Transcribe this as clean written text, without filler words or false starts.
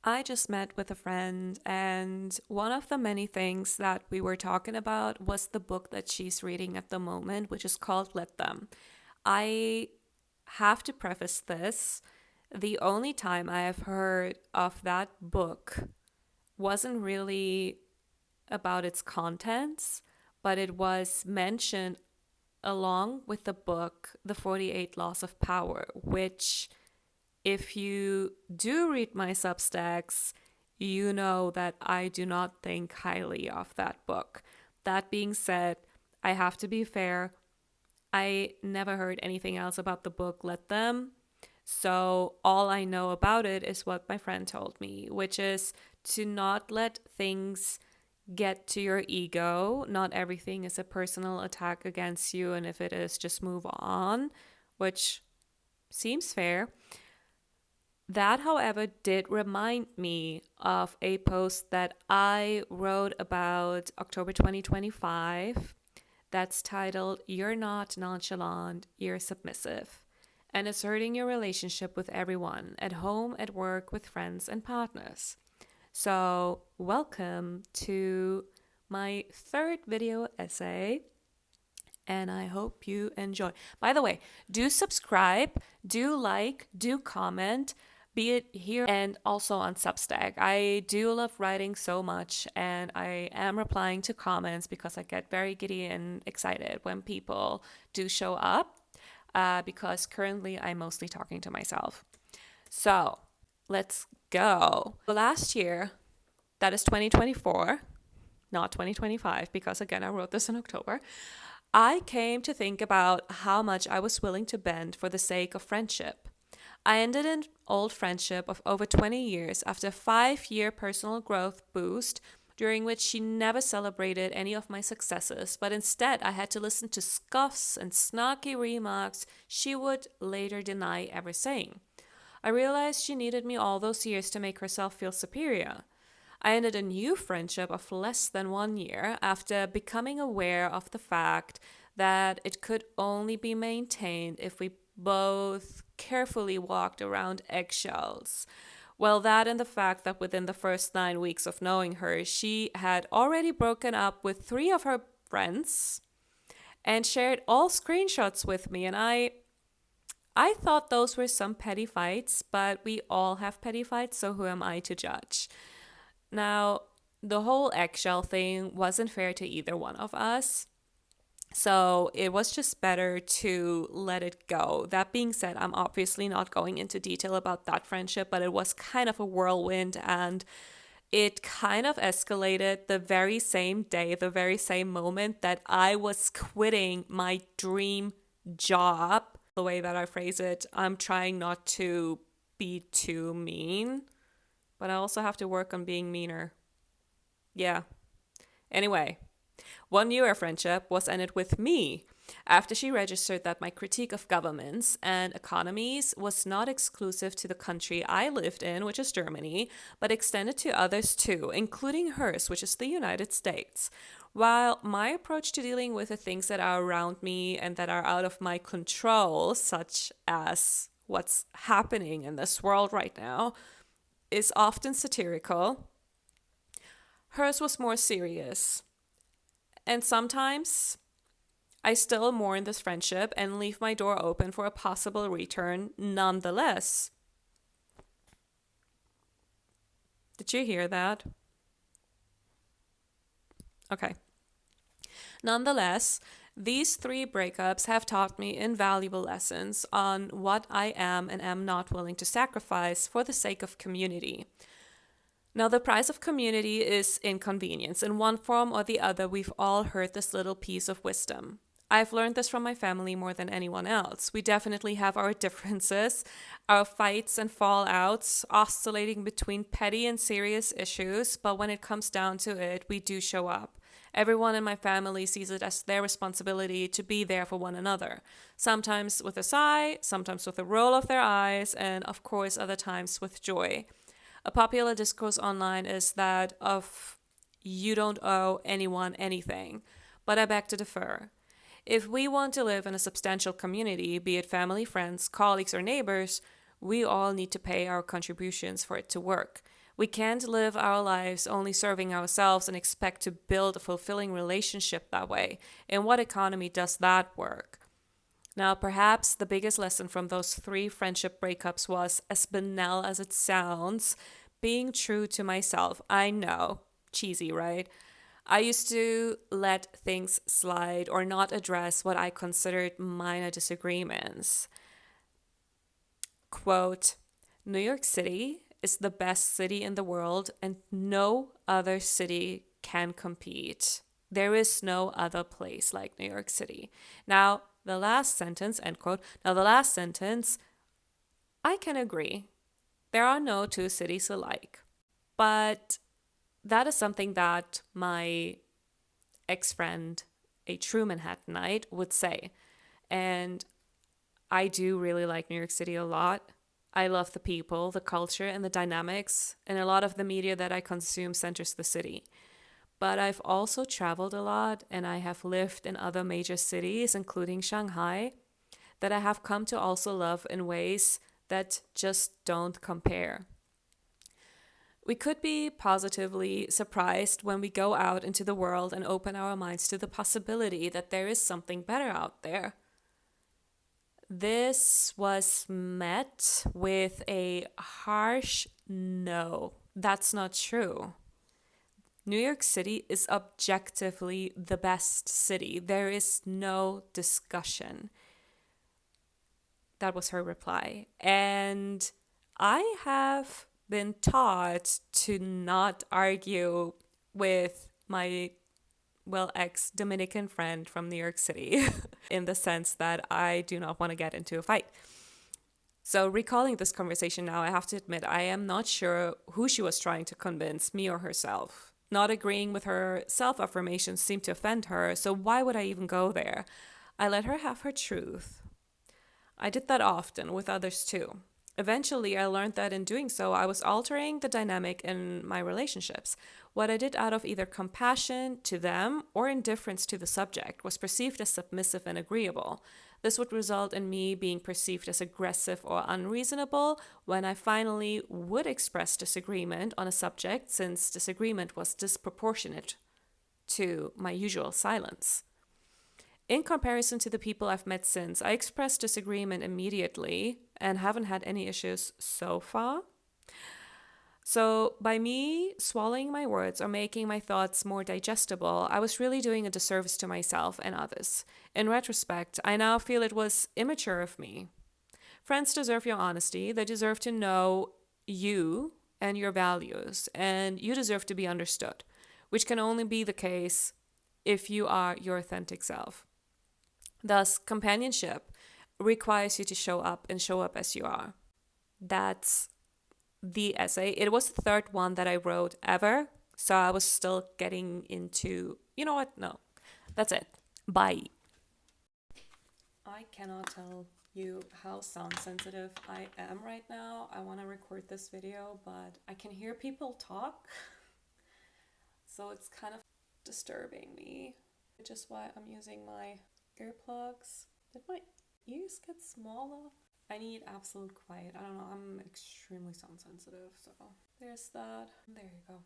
I just met with a friend, and one of the many things that we were talking about was the book that she's reading at the moment, which is called Let Them. I have to preface this. The only time I have heard of that book wasn't really about its contents, but it was mentioned along with the book, The 48 Laws of Power, which, if you do read my Substacks, you know that I do not think highly of that book. That being said, I have to be fair. I never heard anything else about the book Let Them. So all I know about it is what my friend told me, which is to not let things get to your ego. Not everything is a personal attack against you, and if it is, just move on, which seems fair. That, however, did remind me of a post that I wrote about October 2025 that's titled, "You're Not Nonchalant, You're Submissive," and asserting your relationship with everyone, at home, at work, with friends and partners. So, welcome to my third video essay, and I hope you enjoy. By the way, do subscribe, do like, do comment, be it here and also on Substack. I do love writing so much, and I am replying to comments because I get very giddy and excited when people do show up, because currently I'm mostly talking to myself. So let's go. Last year, that is 2024, not 2025, because again, I wrote this in October. I came to think about how much I was willing to bend for the sake of friendship. I ended an old friendship of over 20 years after a 5-year personal growth boost, during which she never celebrated any of my successes, but instead I had to listen to scoffs and snarky remarks she would later deny ever saying. I realized she needed me all those years to make herself feel superior. I ended a new friendship of less than 1 year after becoming aware of the fact that it could only be maintained if we both carefully walked around eggshells. Well, that and the fact that within the first 9 weeks of knowing her, she had already broken up with 3 of her friends and shared all screenshots with me. And I thought those were some petty fights, but we all have petty fights, so who am I to judge? Now, the whole eggshell thing wasn't fair to either one of us. So it was just better to let it go. That being said, I'm obviously not going into detail about that friendship, but it was kind of a whirlwind, and it kind of escalated the very same day, the very same moment that I was quitting my dream job. The way that I phrase it, I'm trying not to be too mean, but I also have to work on being meaner. Yeah. Anyway. 1 year friendship was ended with me after she registered that my critique of governments and economies was not exclusive to the country I lived in, which is Germany, but extended to others too, including hers, which is the United States. While my approach to dealing with the things that are around me and that are out of my control, such as what's happening in this world right now, is often satirical, hers was more serious. And sometimes I still mourn this friendship and leave my door open for a possible return nonetheless. Did you hear that? Okay. Nonetheless, these 3 breakups have taught me invaluable lessons on what I am and am not willing to sacrifice for the sake of community. Now, the price of community is inconvenience. In one form or the other, we've all heard this little piece of wisdom. I've learned this from my family more than anyone else. We definitely have our differences, our fights and fallouts, oscillating between petty and serious issues, but when it comes down to it, we do show up. Everyone in my family sees it as their responsibility to be there for one another. Sometimes with a sigh, sometimes with a roll of their eyes, and of course other times with joy. A popular discourse online is that of you don't owe anyone anything, but I beg to differ. If we want to live in a substantial community, be it family, friends, colleagues, or neighbors, we all need to pay our contributions for it to work. We can't live our lives only serving ourselves and expect to build a fulfilling relationship that way. In what economy does that work? Now, perhaps the biggest lesson from those 3 friendship breakups was, as banal as it sounds, being true to myself. I know, cheesy, right? I used to let things slide or not address what I considered minor disagreements. Quote, New York City is the best city in the world and no other city can compete. There is no other place like New York City. Now, the last sentence, end quote. Now, the last sentence, I can agree. There are no 2 cities alike. But that is something that my ex-friend, a true Manhattanite, would say. And I do really like New York City a lot. I love the people, the culture, and the dynamics, and a lot of the media that I consume centers the city. But I've also traveled a lot, and I have lived in other major cities, including Shanghai, that I have come to also love in ways that just don't compare. We could be positively surprised when we go out into the world and open our minds to the possibility that there is something better out there. This was met with a harsh no. That's not true. New York City is objectively the best city. There is no discussion. That was her reply. And I have been taught to not argue with my ex-Dominican friend from New York City in the sense that I do not want to get into a fight. So recalling this conversation now, I have to admit I am not sure who she was trying to convince, me or herself. Not agreeing with her self-affirmations seemed to offend her, so why would I even go there? I let her have her truth. I did that often with others too. Eventually, I learned that in doing so, I was altering the dynamic in my relationships. What I did out of either compassion to them or indifference to the subject was perceived as submissive and agreeable. This would result in me being perceived as aggressive or unreasonable when I finally would express disagreement on a subject, since disagreement was disproportionate to my usual silence. In comparison to the people I've met since, I expressed disagreement immediately and haven't had any issues so far. So by me swallowing my words or making my thoughts more digestible, I was really doing a disservice to myself and others. In retrospect, I now feel it was immature of me. Friends deserve your honesty. They deserve to know you and your values, and you deserve to be understood, which can only be the case if you are your authentic self. Thus, companionship requires you to show up as you are. That's the essay. It was the 3rd one that I wrote ever, so I was still getting into, you know what? No, that's it. Bye. I cannot tell you how sound sensitive I am right now. I want to record this video, but I can hear people talk, so it's kind of disturbing me, which is why I'm using my earplugs. Did my ears get smaller? I need absolute quiet. I don't know, I'm extremely sound sensitive, so there's that. There you go.